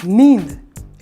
نیند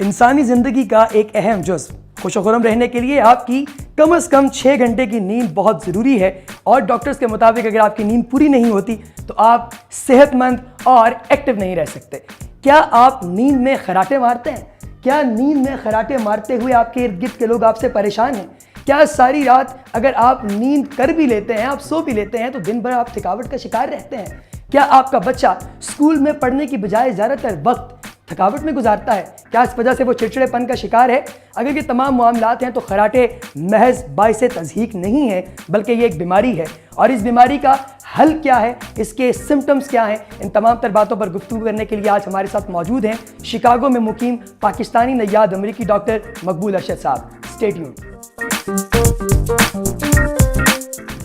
انسانی زندگی کا ایک اہم جزو. خوش و خرم رہنے کے لیے آپ کی کم از کم 6 گھنٹے کی نیند بہت ضروری ہے, اور ڈاکٹرز کے مطابق اگر آپ کی نیند پوری نہیں ہوتی تو آپ صحت مند اور ایکٹیو نہیں رہ سکتے. کیا آپ نیند میں خراٹے مارتے ہیں؟ کیا نیند میں خراٹے مارتے ہوئے آپ کے ارد گرد کے لوگ آپ سے پریشان ہیں؟ کیا ساری رات اگر آپ نیند کر بھی لیتے ہیں, آپ سو بھی لیتے ہیں, تو دن بھر آپ تھکاوٹ کا شکار رہتے ہیں؟ کیا آپ کا بچہ اسکول میں پڑھنے کی بجائے زیادہ تر وقت تھکاوٹ میں گزارتا ہے؟ کیا اس وجہ سے وہ چڑچڑے پن کا شکار ہے؟ اگر یہ تمام معاملات ہیں تو خراٹے محض باعث تضحیک نہیں ہے, بلکہ یہ ایک بیماری ہے. اور اس بیماری کا حل کیا ہے, اس کے سمٹمز کیا ہیں, ان تمام تر باتوں پر گفتگو کرنے کے لیے آج ہمارے ساتھ موجود ہیں شکاگو میں مقیم پاکستانی نژاد امریکی ڈاکٹر مقبول ارشد صاحب. Stay tuned.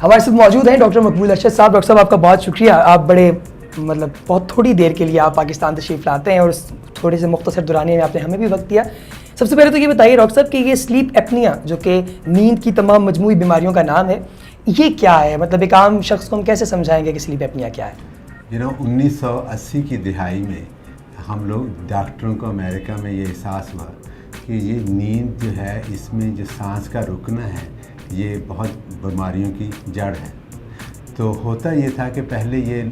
ہمارے ساتھ موجود ہیں ڈاکٹر مقبول ارشد صاحب. ڈاکٹر صاحب آپ کا بہت شکریہ, آپ بہت تھوڑی دیر کے لیے آپ پاکستان تشریف لاتے ہیں, اور تھوڑے سے مختصر دورانیے میں آپ نے ہمیں بھی وقت دیا. سب سے پہلے تو یہ بتائیے ڈاکٹر صاحب کہ یہ سلیپ ایپنیا جو کہ نیند کی تمام مجموعی بیماریوں کا نام ہے, یہ کیا ہے؟ ایک عام شخص کو ہم کیسے سمجھائیں گے کہ سلیپ ایپنیا کیا ہے؟ 1980 کی دہائی میں ہم لوگ ڈاکٹروں کو امریکہ میں یہ احساس ہوا کہ یہ نیند جو ہے, اس میں جو سانس کا رکنا ہے, یہ بہت بیماریوں کی جڑ ہے. تو ہوتا یہ تھا کہ پہلے یہ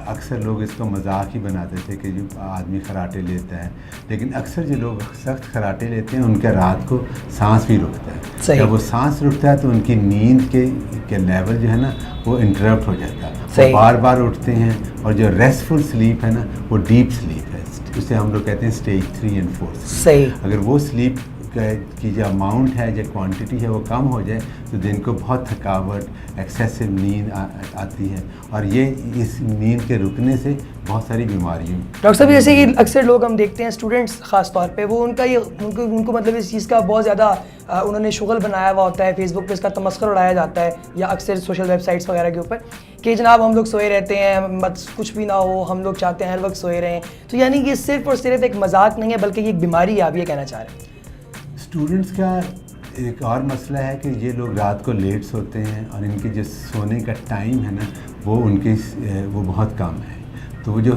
اکثر لوگ اس کو مذاق ہی بناتے تھے کہ جو آدمی خراٹے لیتا ہے, لیکن اکثر جو لوگ سخت خراٹے لیتے ہیں ان کے رات کو سانس بھی رکتا ہے. جب وہ سانس رکتا ہے تو ان کی نیند کے لیول جو ہے نا وہ انٹرپٹ ہو جاتا ہے, وہ بار بار اٹھتے ہیں, اور جو ریسٹفل سلیپ ہے نا وہ ڈیپ سلیپ ہے, اسے ہم لوگ کہتے ہیں اسٹیج 3 اور 4. اگر وہ سلیپ کی جو اماؤنٹ ہے, جو کوانٹٹی ہے وہ کم ہو جائے تو دن کو بہت تھکاوٹ, ایکسیسو نیند آتی ہے, اور یہ اس نیند کے رکنے سے بہت ساری بیماریوں. ڈاکٹر صاحب جیسے کہ اکثر لوگ ہم دیکھتے ہیں اسٹوڈنٹس خاص طور پہ, وہ ان کو اس چیز کا بہت زیادہ انہوں نے شغل بنایا ہوا ہوتا ہے, فیس بک پہ اس کا تمسخر اڑایا جاتا ہے, یا اکثر سوشل ویب سائٹس وغیرہ کے اوپر کہ جناب ہم لوگ سوئے رہتے ہیں, کچھ بھی نہ ہو, ہم لوگ چاہتے ہیں ہر وقت سوئے رہیں. تو یعنی یہ صرف اور صرف ایک مذاق نہیں ہے, بلکہ یہ ایک بیماری ہے, آپ یہ کہنا چاہ رہے ہیں؟ اسٹوڈنٹس کا ایک اور مسئلہ ہے کہ یہ لوگ رات کو لیٹ سوتے ہیں, اور ان کے جو سونے کا ٹائم ہے نا وہ بہت کم ہے. تو وہ جو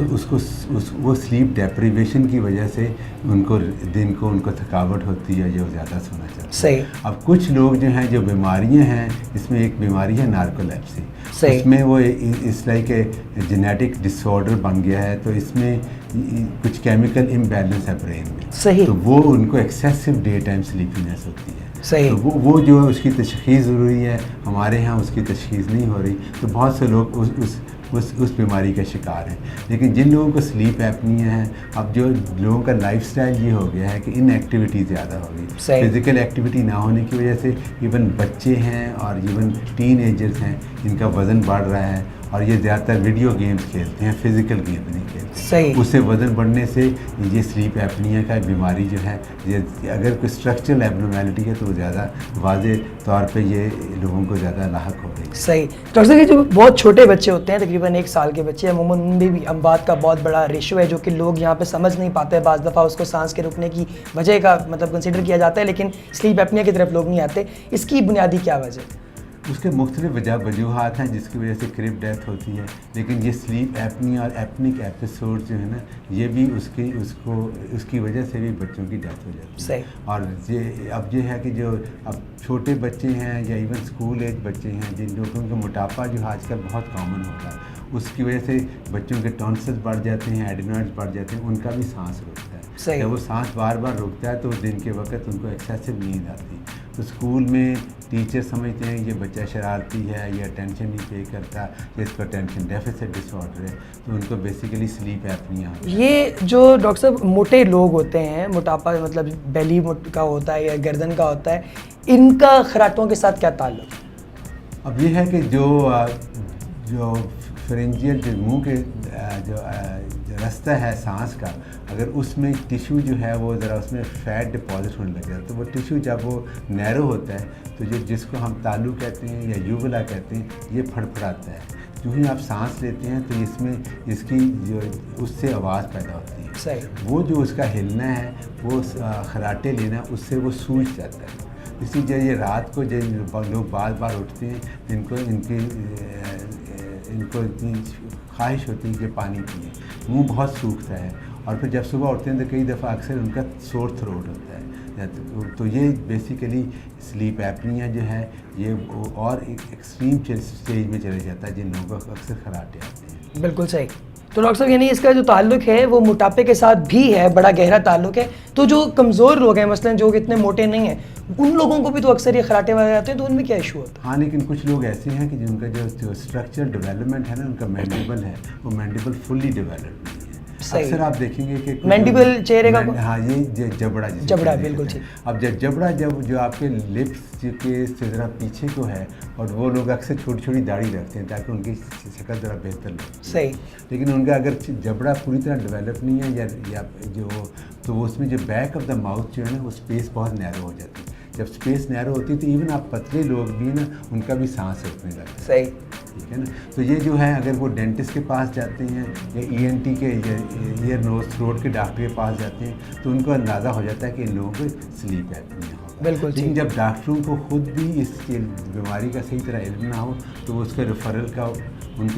وہ سلیپ ڈیپریویشن کی وجہ سے ان کو تھکاوٹ ہوتی ہے, جو زیادہ سونا چاہتے ہیں. اب کچھ لوگ جو ہیں, جو بیماریاں ہیں, اس میں ایک بیماری ہے نارکولیپسی. اس میں وہ اس لائک جینیٹک ڈس آرڈر بن گیا ہے, تو اس میں کچھ کیمیکل امبیلنس ہے برین میں, تو وہ ان کو ایکسیسو ڈے ٹائم سلیپینس ہوتی ہے. تو وہ جو ہے اس کی تشخیص ضروری ہے. ہمارے ہاں اس کی تشخیص نہیں ہو رہی, تو بہت سے لوگ اس بیماری کا شکار ہیں. لیکن جن لوگوں کو سلیپ ایپنیا ہے, اب جو لوگوں کا لائف سٹائل یہ ہو گیا ہے کہ ان ایکٹیویٹی زیادہ ہو گئی, فزیکل ایکٹیویٹی نہ ہونے کی وجہ سے ایون بچے ہیں اور ایون ٹین ایجرز ہیں, ان کا وزن بڑھ رہا ہے, اور یہ زیادہ تر ویڈیو گیمز کھیلتے ہیں, فزیکل گیم نہیں کھیلتے. اس سے وزن بڑھنے سے یہ سلیپ ایپنیا کا بیماری جو ہے, اگر کوئی اسٹرکچرل ایبنارمیلٹی ہے تو وہ زیادہ واضح طور پہ یہ لوگوں کو زیادہ لاحق ہو گئی. ڈاکٹر صاحب یہ جو بہت چھوٹے بچے ہوتے ہیں, تقریباً 1 سال کے بچے, عموماً ان میں بھی اموات کا بہت بڑا ریشو ہے, جو کہ لوگ یہاں پہ سمجھ نہیں پاتے. بعض دفعہ اس کو سانس کے رکنے کی وجہ کا کنسیڈر کیا جاتا ہے, لیکن سلیپ ایپنیا کی طرف لوگ نہیں آتے. اس کی بنیادی کیا وجہ ہے؟ اس کے مختلف وجوہات ہیں جس کی وجہ سے کرپ ڈیتھ ہوتی ہے, لیکن یہ سلیپ ایپنیا اور ایپنک ایپیسوڈ جو ہے نا, یہ بھی اس کی وجہ سے بھی بچوں کی ڈیتھ ہو جاتی ہے. اور اب یہ ہے کہ جو اب چھوٹے بچے ہیں یا ایون اسکول ایج بچے ہیں, جن لوگوں کا موٹاپا جو آج کل بہت کامن ہوتا ہے, اس کی وجہ سے بچوں کے ٹونسلز بڑھ جاتے ہیں, ایڈینوائڈز بڑھ جاتے ہیں, ان کا بھی سانس رکتا ہے. جب وہ سانس بار بار رکتا ہے تو دن کے وقت ان کو ایکسیسو نیند آتی ہے. تو اسکول میں ٹیچر سمجھتے ہیں یہ بچہ شرارتی ہے, یہ اٹینشن نہیں پے کرتا, اس کو اٹینشن ڈیفیسٹ ڈس آرڈر ہے, تو ان کو بیسیکلی سلیپ ایپنیا ہوتا ہے. یہ جو ڈاکٹر صاحب موٹے لوگ ہوتے ہیں, موٹاپا بیلی کا ہوتا ہے یا گردن کا ہوتا ہے, ان کا خراٹوں کے ساتھ کیا تعلق ہے؟ اب یہ ہے کہ جو فرنجیل جو منہ کے جو رستہ ہے سانس کا, اگر اس میں ٹیشو جو ہے وہ ذرا اس میں فیٹ ڈپازٹ ہونے لگ جاتا ہے, تو وہ ٹیشو جب وہ نیرو ہوتا ہے تو جس کو ہم تالو کہتے ہیں یا یوبلا کہتے ہیں, یہ پھڑپھڑاتا ہے. جو ہی آپ سانس لیتے ہیں تو اس میں اس کی جو اس سے آواز پیدا ہوتی ہے. وہ جو اس کا ہلنا ہے, وہ خراٹے لینا, اس سے وہ سوج جاتا ہے. اسی لیے یہ رات کو جب لوگ بار بار اٹھتے ہیں, ان کو اتنی خواہش ہوتی ہے کہ پانی پئیں, منہ بہت سوکھتا ہے, اور پھر جب صبح اٹھتے ہیں تو کئی دفعہ اکثر ان کا سور تھروٹ ہوتا ہے. تو یہ بیسیکلی سلیپ ایپنیا جو ہے یہ اور ایک ایکسٹریم اسٹیج میں چلے جاتا ہے جن لوگوں کو اکثر خراٹے آتے ہیں. بالکل صحیح. تو ڈاکٹر صاحب یعنی اس کا جو تعلق ہے وہ موٹاپے کے ساتھ بھی ہے, بڑا گہرا تعلق ہے. تو جو کمزور لوگ ہیں مثلاً جو اتنے موٹے نہیں ہیں ان لوگوں کو بھی تو اکثر یہ خراٹے وغیرہ آتے ہیں, تو ان میں کیا ایشو ہوتا ہے؟ ہاں لیکن کچھ لوگ ایسے ہیں کہ جن کا جو اسٹرکچرل ڈیولپمنٹ ہے نا ان کا مینڈیبل ہے وہ مینڈیبل فلی ڈیولپڈ نہیں ہے. اکثر آپ دیکھیں گے کہ مینڈیبل چہرے کا, ہاں یہ جبڑا جبڑا بالکل ٹھیک. اب جبڑا جو آپ کے لپس کے سے ذرا پیچھے کو ہے, اور وہ لوگ اکثر چھوٹی چھوٹی داڑھی رکھتے ہیں تاکہ ان کی شکل ذرا بہتر لگے. صحیح. لیکن ان کا اگر جبڑا پوری طرح ڈیولپ نہیں ہے یا جو تو وہ اس میں جو بیک آف دا ماؤتھ جو ہے نا وہ اسپیس بہت نیرو ہو جاتی ہے. جب اسپیس نیرو ہوتی ہے تو ایون آپ پتلے لوگ بھی نا ان کا بھی سانس روکنے لگتا ہے. صحیح. ٹھیک ہے نا. تو یہ جو ہے اگر وہ ڈینٹسٹ کے پاس جاتے ہیں یا ENT کے ایئر نوز تھروٹ کے ڈاکٹر کے پاس جاتے ہیں تو ان کو اندازہ ہو جاتا ہے کہ ان لوگوں کو سلیپ ایپنیا ہوگا. بالکل. لیکن جب ڈاکٹروں کو خود بھی اس بیماری کا صحیح طرح علم نہ ہو تو وہ اس کے ریفرل کا ان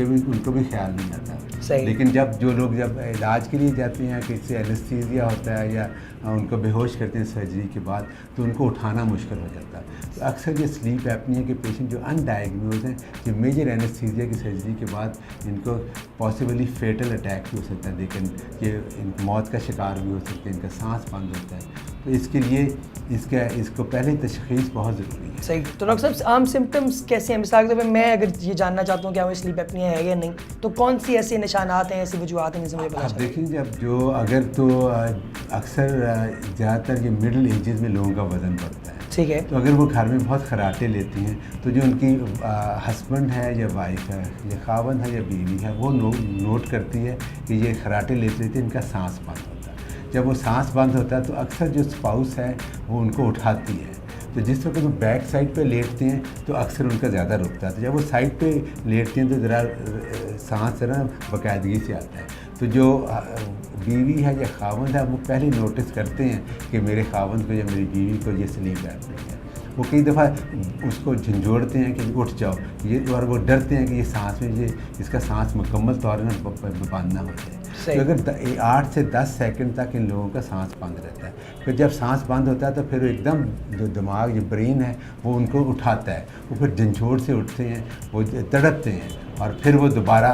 کو بھی خیال نہیں آتا. لیکن جب لوگ علاج کے لیے جاتے ہیں کہ اس سے اینستھیزیا ہوتا ہے یا ان کو بے ہوش کرتے ہیں سرجری کے بعد تو ان کو اٹھانا مشکل ہو جاتا ہے. تو اکثر یہ سلیپ ایپنیا کے پیشنٹ جو ان ڈائگنوز ہیں کہ میجر اینستھیزیا کی سرجری کے بعد ان کو پاسبلی فیٹل اٹیک بھی ہو سکتا ہے, لیکن یہ ان موت کا شکار بھی ہو سکتے ہیں, ان کا سانس بند ہوتا ہے. تو اس کے لیے اس کو پہلے تشخیص بہت ضروری ہے. صحیح. تو ڈاکٹر صاحب عام سمٹمس کیسے ہیں؟ مثال کے طور پہ میں اگر یہ جاننا چاہتا ہوں کہ ہمیں سلیپ ایپنیا ہے یا نہیں تو کون سی ایسے نشانات ہیں, ایسی وجوہات ہیں جن سے مجھے پتا چلے؟ دیکھیں جب اگر تو اکثر زیادہ تر یہ مڈل ایجز میں لوگوں کا وزن بڑھتا ہے. ٹھیک ہے. تو اگر وہ گھر میں بہت خراٹے لیتی ہیں تو جو ان کی ہسبینڈ ہے یا وائف ہے یا خاوند ہے یا بیوی ہے وہ نوٹ کرتی ہے کہ یہ خراٹے لیتے ان کا سانس بند ہوتا ہے. جب وہ سانس بند ہوتا ہے تو اکثر جو اسپاؤس ہے وہ ان کو اٹھاتی ہے. تو جس وقت وہ بیک سائڈ پہ لیٹتے ہیں تو اکثر ان کا زیادہ رکتا ہے. تو جب وہ سائڈ پہ لیٹتے ہیں تو ذرا سانس ذرا باقاعدگی سے آتا ہے. تو جو بیوی ہے یا خاوند ہے وہ پہلے نوٹس کرتے ہیں کہ میرے خاوند کو یا میری بیوی کو یہ سلیپ ایپنیا ہے. وہ کئی دفعہ اس کو جھنجھوڑتے ہیں کہ اٹھ جاؤ اور وہ ڈرتے ہیں کہ یہ سانس میں اس کا سانس مکمل طور پر بند نہ ہو جائے. تو اگر 8 سے 10 سیکنڈ تک ان لوگوں کا سانس بند رہتا ہے. پھر جب سانس بند ہوتا ہے تو پھر ایک دم جو دماغ جو برین ہے وہ ان کو اٹھاتا ہے. وہ پھر جھنجھوڑ سے اٹھتے ہیں, وہ تڑپتے ہیں اور پھر وہ دوبارہ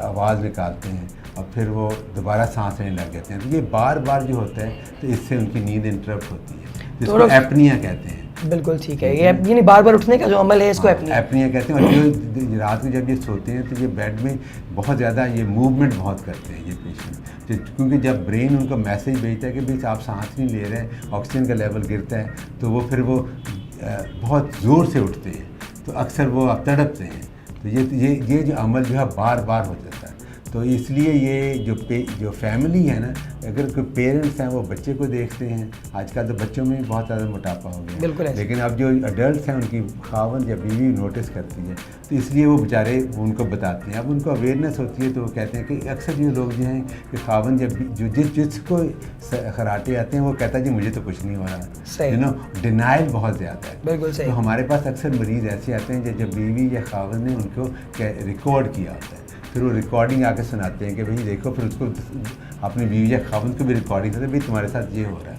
آواز نکالتے ہیں اور پھر وہ دوبارہ سانس لینے لگ جاتے ہیں. تو یہ بار بار جو ہوتا ہے تو اس سے ان کی نیند انٹرپٹ ہوتی ہے, جس کو ایپنیا کہتے ہیں. بالکل ٹھیک ہے. یہ یعنی بار بار اٹھنے کا جو عمل ہے اس کو ایپنیا کہتے ہیں. اور جو رات میں جب یہ سوتے ہیں تو یہ بیڈ میں بہت زیادہ یہ موومنٹ بہت کرتے ہیں یہ پیشنٹ, کیونکہ جب برین ان کو میسیج بھیجتا ہے کہ بھائی آپ سانس نہیں لے رہے ہیں, آکسیجن کا لیول گرتا ہے, تو وہ پھر وہ بہت زور سے اٹھتے ہیں تو اکثر وہ تڑپتے ہیں. تو یہ جو عمل جو ہے بار بار ہو جاتا ہے. تو اس لیے یہ جو فیملی ہے نا, اگر کوئی پیرنٹس ہیں وہ بچے کو دیکھتے ہیں, آج کل تو بچوں میں بھی بہت زیادہ موٹاپا ہو گیا بالکل, لیکن اب جو ایڈلٹس ہیں ان کی خاوند یا بیوی نوٹس کرتی ہے تو اس لیے وہ بیچارے ان کو بتاتے ہیں. اب ان کو اویئرنیس ہوتی ہے تو وہ کہتے ہیں کہ اکثر یہ لوگ جو ہیں کہ خاوند یا جس کو خراٹے آتے ہیں وہ کہتا ہے جی مجھے تو کچھ نہیں ہو رہا. ڈینائل بہت زیادہ ہے. بالکل صحیح. تو ہمارے پاس اکثر مریض ایسے آتے ہیں جب بیوی یا خاوند نے ان کو ریکارڈ کیا ہوتا ہے, پھر وہ ریکارڈنگ آ کے سناتے ہیں کہ بھائی دیکھو, پھر اس کو اپنی بیوی یا خاوند کو بھی ریکارڈنگ کرتے ہیں بھائی تمہارے ساتھ یہ ہو رہا ہے.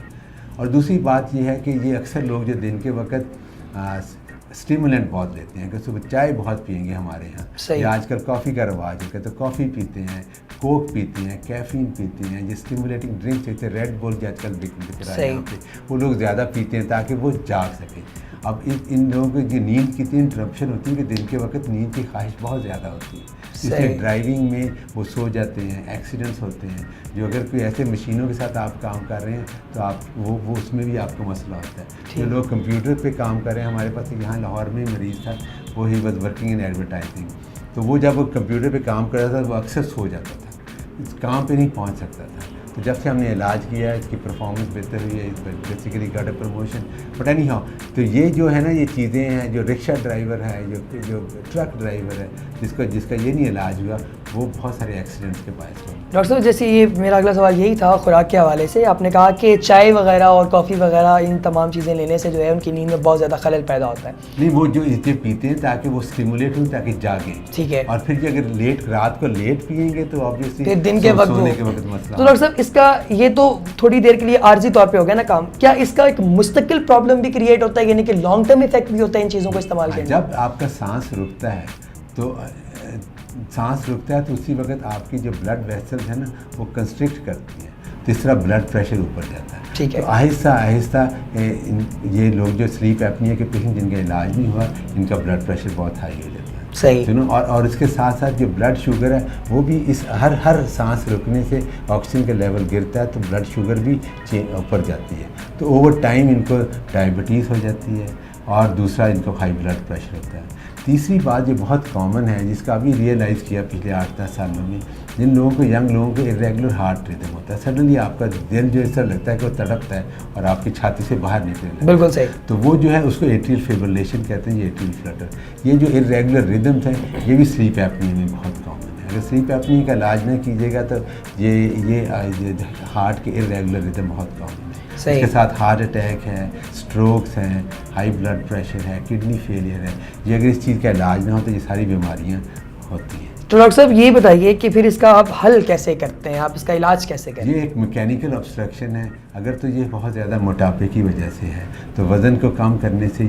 اور دوسری بات یہ ہے کہ یہ اکثر لوگ جو دن کے وقت اسٹیمولنٹ بہت لیتے ہیں کہ صبح چائے بہت پئیں گے ہمارے یہاں, یا آج کل کافی کا رواج ہے تو کافی پیتے ہیں, کوک پیتے ہیں, کیفین پیتے ہیں, جو اسٹیمولیٹنگ ڈرنکس ہوتے ہیں, ریڈ بول جو آج کل بک رہا ہے یہاں پہ, وہ لوگ زیادہ پیتے ہیں تاکہ وہ جاگ سکیں. اب ان لوگوں کی نیند کی اتنی انٹرپشن ہوتی ہے کہ دن کے وقت نیند کی خواہش بہت زیادہ ہوتی ہے, اس لیے ڈرائیونگ میں وہ سو جاتے ہیں, ایکسیڈنٹس ہوتے ہیں. جو اگر کوئی ایسے مشینوں کے ساتھ آپ کام کر رہے ہیں تو آپ وہ اس میں بھی آپ کو مسئلہ ہوتا ہے. جو لوگ کمپیوٹر پہ کام کر رہے ہیں, ہمارے پاس یہاں لاہور میں مریض تھا, وہ he was working in advertising, تو وہ جب وہ کمپیوٹر پہ کام کر رہا تھا وہ اکثر سو جاتا تھا, اس کام پہ نہیں پہنچ سکتا تھا. تو جب سے ہم نے علاج کیا ہے اس کی پرفارمنس بہتر ہوئی ہے, basically got a promotion. But any how, تو یہ جو ہے نا یہ چیزیں ہیں, جو رکشہ ڈرائیور ہے, جو ٹرک ڈرائیور ہے, جس کا یہ نہیں علاج ہوا, وہ بہت سارے ایکسیڈنٹس کے باعث ہوتے ہیں۔ ڈاکٹر صاحب جیسے یہ میرا اگلا سوال یہی تھا خوراک کے حوالے سے، آپ نے کہا کہ چائے وغیرہ اور کافی وغیرہ ان تمام چیزیں لینے سے جو ہے ان کی نیند میں بہت زیادہ خلل پیدا ہوتا ہے۔ نہیں، وہ جو اسے پیتے ہیں تاکہ وہ اسٹیمولیٹ ہوں، تاکہ جاگیں، ٹھیک ہے، اور پھر اگر رات کو لیٹ پیئیں گے تو آبویسلی پھر دن کے وقت سونے کے وقت مسئلہ۔ تو ڈاکٹر صاحب اس کا یہ تو تھوڑی دیر کے لیے عارضی طور پہ ہو گیا نا کام، کیا اس کا ایک مستقل پرابلم بھی کریٹ ہوتا ہے، یعنی کہ لانگ ٹرم افیکٹ بھی ہوتا ہے ان چیزوں کو استعمال کرنے؟ جب آپ کا سانس رکتا ہے تو اسی وقت آپ کی جو بلڈ ویسلز ہیں نا وہ کنسٹرکٹ کرتی ہیں، تو اس طرح بلڈ پریشر اوپر جاتا ہے۔ ٹھیک ہے، تو آہستہ آہستہ یہ لوگ جو سلیپ ایپنیا کے پیشنٹ جن کا علاج نہیں ہوا، ان کا بلڈ پریشر بہت ہائی ہو جاتا ہے۔ صحیح۔ اور اس کے ساتھ ساتھ جو بلڈ شوگر ہے وہ بھی اس ہر سانس رکنے سے آکسیجن کا لیول گرتا ہے تو بلڈ شوگر بھی اوپر جاتی ہے، تو اوور ٹائم ان کو ڈائبٹیز ہو جاتی ہے، اور دوسرا ان کو ہائی بلڈ پریشر ہوتا ہے۔ تیسری بات جو بہت کامن ہے، جس کا ابھی ریئلائز کیا پچھلے 8-10 سالوں میں، جن لوگوں کو ینگ لوگوں کو irregular ہارٹ ریدم ہوتا ہے، سڈنلی آپ کا دل جو ایسا لگتا ہے کہ وہ تڑپتا ہے اور آپ کی چھاتی سے باہر نکلنے لگتا ہے۔ بالکل صحیح۔ تو وہ جو ہے اس کو ایٹریل فیبریلیشن کہتے ہیں، یہ ایٹریل فلٹر، یہ جو irregular ریدمس ہیں یہ بھی سلیپ ایپنیا میں بہت کامن ہے۔ اگر سلیپ ایپنیا کا علاج نہ کیجیے گا تو یہ ہارٹ کے irregular ریدم بہت کامن ہے۔ اس کے ساتھ ہارٹ اٹیک ہے، اسٹروکس ہیں، ہائی بلڈ پریشر ہے، کڈنی فیلئر ہے، یہ اگر اس چیز کا علاج نہ ہو تو یہ ساری بیماریاں ہوتی ہیں۔ تو ڈاکٹر صاحب یہ بتائیے کہ پھر اس کا آپ حل کیسے کرتے ہیں، آپ اس کا علاج کیسے کرتے ہیں؟ یہ ایک میکینیکل obstruction ہے، اگر تو یہ بہت زیادہ موٹاپے کی وجہ سے ہے تو وزن کو کم کرنے سے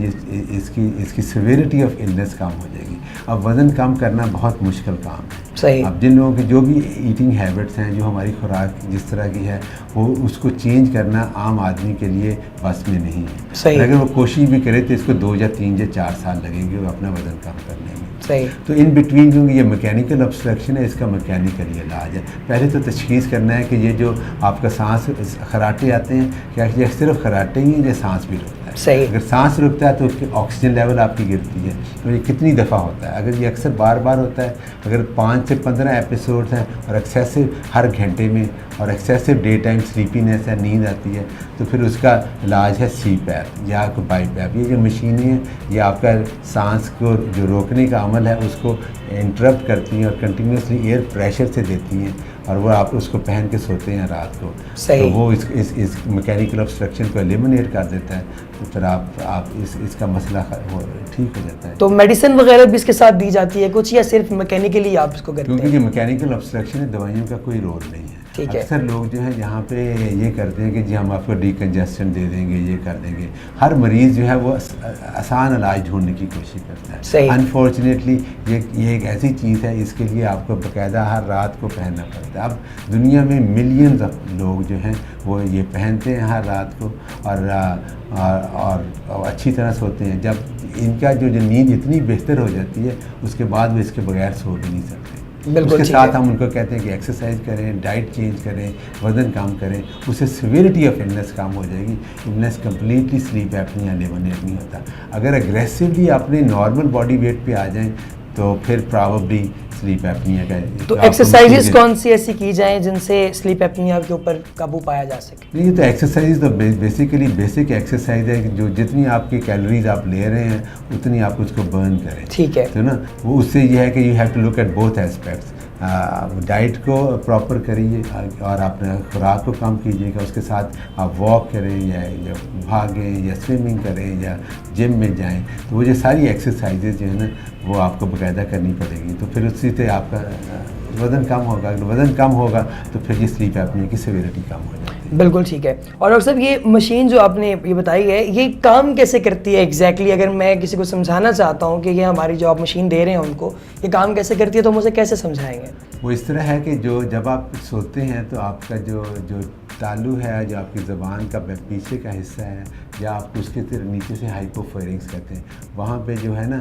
اس کی سیویرٹی آف النس کم ہو جائے گی۔ اب وزن کم کرنا بہت مشکل کام ہے۔ صحیح۔ اب جن لوگوں کی جو بھی ایٹنگ ہیبٹس ہیں، جو ہماری خوراک جس طرح کی ہے، وہ اس کو چینج کرنا عام آدمی کے لیے بس میں نہیں ہے۔ صحیح۔ اگر وہ کوشش بھی کرے تو اس کو 2 یا 3 یا 4 سال لگیں گے وہ اپنا وزن کم کرنے میں۔ صحیح۔ تو ان بٹوین کیونکہ یہ میکینیکل obstruction ہے، اس کا میکینیکل علاج ہے۔ پہلے تو تشخیص کرنا ہے کہ یہ جو آپ کا سانس خراٹے آتے ہیں، کیا یہ صرف خراٹے ہی ہیں یا سانس بھی رکتا ہے؟ صحیح۔ اگر سانس رکتا ہے تو آکسیجن لیول آپ کی گرتی ہے، تو یہ کتنی دفعہ ہوتا ہے؟ اگر یہ اکثر بار بار ہوتا ہے، اگر 5 سے 15 ایپیسوڈز ہیں اور ایکسیسو ہر گھنٹے میں اور ایکسیسو ڈے ٹائم سلیپینیس ہے، نیند آتی ہے، تو پھر اس کا علاج ہے سی پیپ یا بائی پیپ۔ یہ جو مشینیں ہیں یہ آپ کا سانس کو جو روکنے کا عمل ہے اس کو انٹرپٹ کرتی ہیں اور کنٹینیوسلی ایئر پریشر سے دیتی ہیں، اور وہ آپ اس کو پہن کے سوتے ہیں رات کو، صحیح۔ تو وہ اس میکینیکل obstruction کو ایلیمنیٹ کر دیتا ہے، تو پھر آپ اس کا مسئلہ ٹھیک ہو جاتا ہے۔ تو میڈیسن وغیرہ بھی اس کے ساتھ دی جاتی ہے کچھ، یا صرف میکینیکلی آپ اس کو کرتے ہیں؟ کیونکہ یہ میکینیکل obstruction ہے، دوائیوں کا کوئی رول نہیں ہے۔ ٹھیک ہے۔ اکثر لوگ جو ہے یہاں پہ یہ کرتے ہیں کہ جی ہم آپ کو ڈیکنجسٹن دے دیں گے، یہ کر دیں گے۔ ہر مریض جو ہے وہ آسان علاج ڈھونڈنے کی کوشش کرتا ہے۔ صحیح۔ انفارچونیٹلی یہ ایک ایسی چیز ہے، اس کے لیے آپ کو باقاعدہ ہر رات کو پہننا پڑتا ہے۔ اب دنیا میں ملینز لوگ جو ہیں وہ یہ پہنتے ہیں ہر رات کو، اور اچھی طرح سوتے ہیں۔ جب ان کا جو نیند اتنی بہتر ہو جاتی ہے اس کے بعد وہ اس کے بغیر سو بھی نہیں سکتے۔ اس کے ساتھ ہم ان کو کہتے ہیں کہ ایکسرسائز کریں، ڈائٹ چینج کریں، وزن کم کریں، اس سے سیویرٹی آف النس کم ہو جائے گی۔ Illness completely sleep apnoea eliminate نہیں ہوتا۔ اگر اگریسولی اپنے نارمل باڈی ویٹ پہ آ جائیں تو پھر پرابیبلی سلیپ ایپنیا کا۔ تو ایکسرسائزز کون سی ایسی کی جائیں جن سے سلیپ ایپنیا کے اوپر قابو پایا جا سکے؟ نہیں، تو ایکسرسائز تو بیسیکلی بیسک ایکسرسائز ہے کہ جو جتنی آپ کی کیلوریز آپ لے رہے ہیں اتنی آپ اس کو برن کریں۔ ٹھیک ہے۔ تو نا وہ اس سے یہ ہے کہ you have to look at both aspects. Diet کو پراپر کریے اور اپنے خوراک کو کم کیجیے گا، اس کے ساتھ آپ واک کریں یا بھاگیں یا سوئمنگ کریں یا جم میں جائیں، تو وہ جو ساری ایکسرسائزز جو ہیں نا وہ آپ کو باقاعدہ کرنی پڑے گی، تو پھر اسی سے آپ کا وزن کم ہوگا۔ اگر وزن کم ہوگا تو پھر یہ سلیپ ایپنیا کی سیویرٹی کم ہو جاتی ہے۔ بالکل ٹھیک ہے۔ اور ڈاکٹر صاحب یہ مشین جو آپ نے یہ بتائی ہے یہ کام کیسے کرتی ہے ایگزیکٹلی؟ اگر میں کسی کو سمجھانا چاہتا ہوں کہ یہ ہماری جو آپ مشین دے رہے ہیں ان کو یہ کام کیسے کرتی ہے تو مجھے کیسے سمجھائیں گے؟ وہ اس طرح ہے کہ جب آپ سوتے ہیں تو آپ کا جو تالو ہے، جو آپ کی زبان کا پیچھے کا حصہ ہے، یا آپ کو اس کے نیچے سے ہائپوفیرنکس کہتے ہیں، وہاں پہ جو ہے نا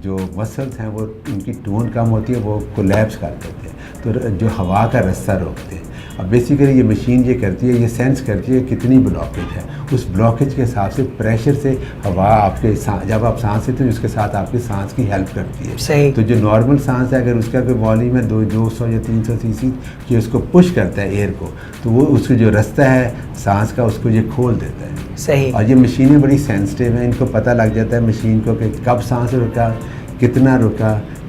جو مسلس ہیں وہ ان کی ٹون کم ہوتی ہے، وہ کولیپس کر دیتے ہیں، تو جو ہوا کا رستہ روکتے ہیں۔ اب بیسیکلی یہ مشین یہ کرتی ہے، یہ سینس کرتی ہے کتنی بلاکیج ہے، اس بلاکیج کے حساب سے پریشر سے ہوا آپ کے جب آپ سانس لیتے ہیں اس کے ساتھ آپ کی سانس کی ہیلپ کرتی ہے۔ صحیح۔ تو جو نارمل سانس ہے اگر اس کا کوئی والیوم ہے 200 یا 300 سی سی کہ اس کو پش کرتا ہے ایئر کو، تو وہ اس کا جو رستہ ہے سانس کا اس کو یہ کھول دیتا ہے۔ صحیح۔ اور یہ مشینیں بڑی سینسٹیو ہیں، ان کو پتہ لگ جاتا ہے مشین کو کہ کب سانس رکا، کتنا رکا،